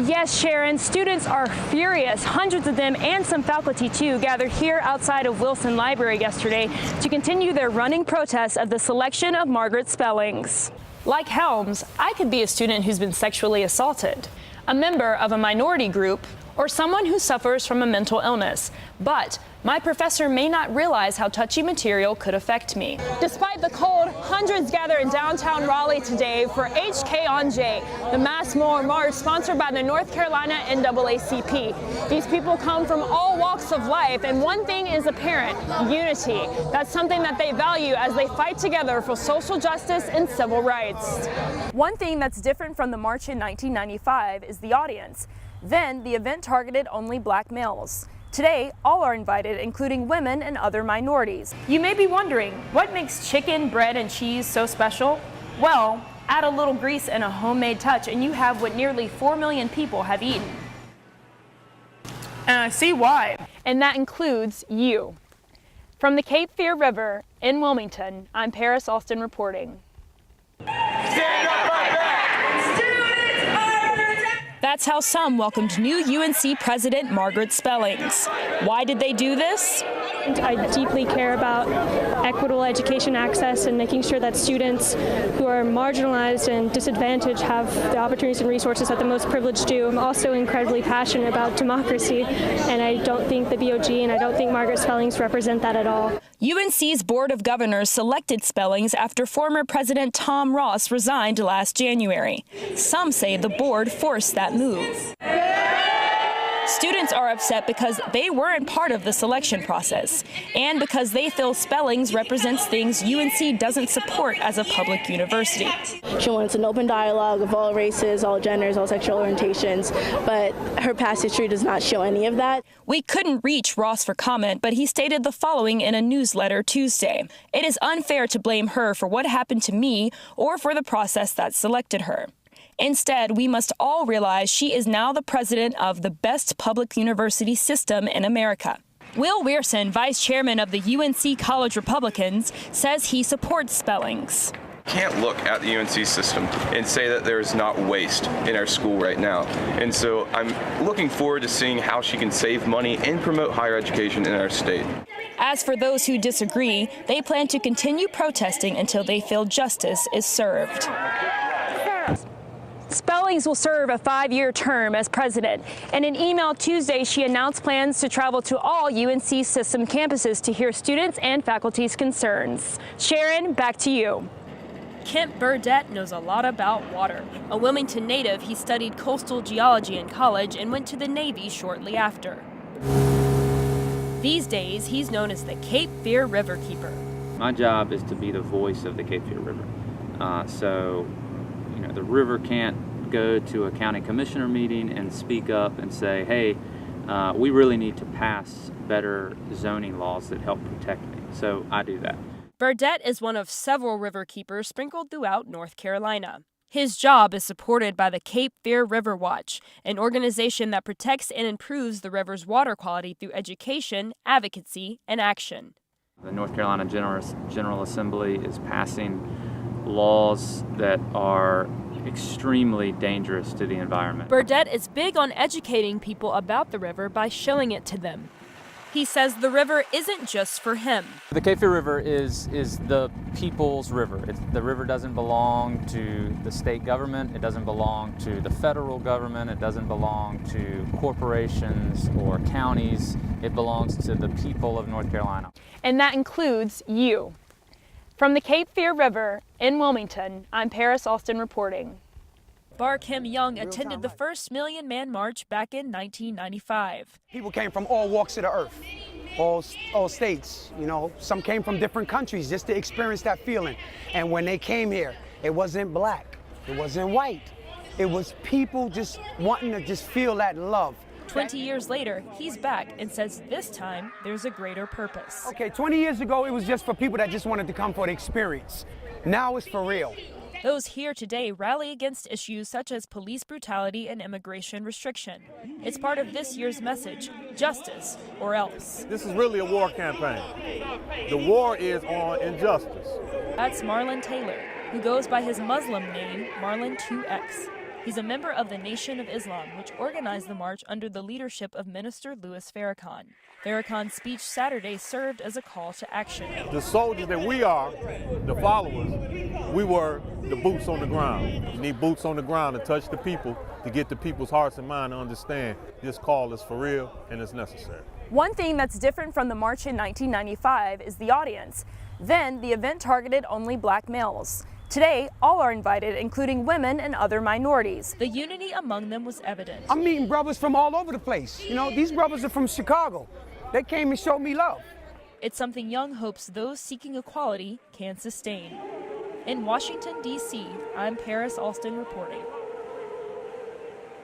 Yes, Sharon, students are furious. Hundreds of them and some faculty too gathered here outside of Wilson Library yesterday to continue their running protest of the selection of Margaret Spellings. Like Helms, I could be a student who's been sexually assaulted, a member of a minority group, or someone who suffers from a mental illness. But my professor may not realize how touchy material could affect me. Despite the cold, hundreds gather in downtown Raleigh today for HK on J, the mass march sponsored by the North Carolina NAACP. These people come from all walks of life, and one thing is apparent: unity. That's something that they value as they fight together for social justice and civil rights. One thing that's different from the march in 1995 is the audience. Then, the event targeted only black males. Today, all are invited, including women and other minorities. You may be wondering, what makes chicken, bread, and cheese so special? Well, add a little grease and a homemade touch, and you have what nearly 4 million people have eaten. And I see why. And that includes you. From the Cape Fear River in Wilmington, I'm Paris Alston reporting. Stand up, fight back! That's how some welcomed new UNC President Margaret Spellings. Why did they do this? I deeply care about equitable education access and making sure that students who are marginalized and disadvantaged have the opportunities and resources that the most privileged do. I'm also incredibly passionate about democracy, and I don't think the BOG and I don't think Margaret Spellings represent that at all. UNC's Board of Governors selected Spellings after former President Tom Ross resigned last January. Some say the board forced that move. Students are upset because they weren't part of the selection process and because they feel Spellings represents things UNC doesn't support as a public university. She wants an open dialogue of all races, all genders, all sexual orientations, but her past history does not show any of that. We couldn't reach Ross for comment, but he stated the following in a newsletter Tuesday. It is unfair to blame her for what happened to me or for the process that selected her. Instead, we must all realize she is now the president of the best public university system in America. Will Weirson, vice chairman of the UNC College Republicans, says he supports Spellings. Can't look at the UNC system and say that there is not waste in our school right now. And so I'm looking forward to seeing how she can save money and promote higher education in our state. As for those who disagree, they plan to continue protesting until they feel justice is served. Spellings will serve a 5-year term as president. In an email Tuesday, she announced plans to travel to all UNC system campuses to hear students and faculty's concerns. Sharon, back to you. Kent Burdett knows a lot about water. A Wilmington native, he studied coastal geology in college and went to the Navy shortly after. These days, he's known as the Cape Fear River Keeper. My job is to be the voice of the Cape Fear River. The river can't go to a county commissioner meeting and speak up and say, hey, we really need to pass better zoning laws that help protect me. So I do that. Burdett is one of several river keepers sprinkled throughout North Carolina. His job is supported by the Cape Fear River Watch, an organization that protects and improves the river's water quality through education, advocacy, and action. The North Carolina General Assembly is passing laws that are extremely dangerous to the environment. Burdett is big on educating people about the river by showing it to them. He says the river isn't just for him. The Cape Fear River is the people's river. The river doesn't belong to the state government. It doesn't belong to the federal government. It doesn't belong to corporations or counties. It belongs to the people of North Carolina. And that includes you. From the Cape Fear River in Wilmington, I'm Paris Alston reporting. Bar Kim Young attended the first Million Man March back in 1995. People came from all walks of the earth, all states. Some came from different countries just to experience that feeling. And when they came here, it wasn't black, it wasn't white. It was people just wanting to just feel that love. 20 years later, he's back and says this time there's a greater purpose. Okay, 20 years ago, it was just for people that just wanted to come for the experience. Now it's for real. Those here today rally against issues such as police brutality and immigration restriction. It's part of this year's message, justice or else. This is really a war campaign. The war is on injustice. That's Marlon Taylor, who goes by his Muslim name, Marlon 2X. He's a member of the Nation of Islam, which organized the march under the leadership of Minister Louis Farrakhan. Farrakhan's speech Saturday served as a call to action. The soldiers that we are, the followers, we were the boots on the ground. You need boots on the ground to touch the people, to get the people's hearts and minds to understand this call is for real and it's necessary. One thing that's different from the march in 1995 is the audience. Then, the event targeted only black males. Today, all are invited, including women and other minorities. The unity among them was evident. I'm meeting brothers from all over the place. You know, these brothers are from Chicago. They came and showed me love. It's something Young hopes those seeking equality can sustain. In Washington, D.C., I'm Paris Alston reporting.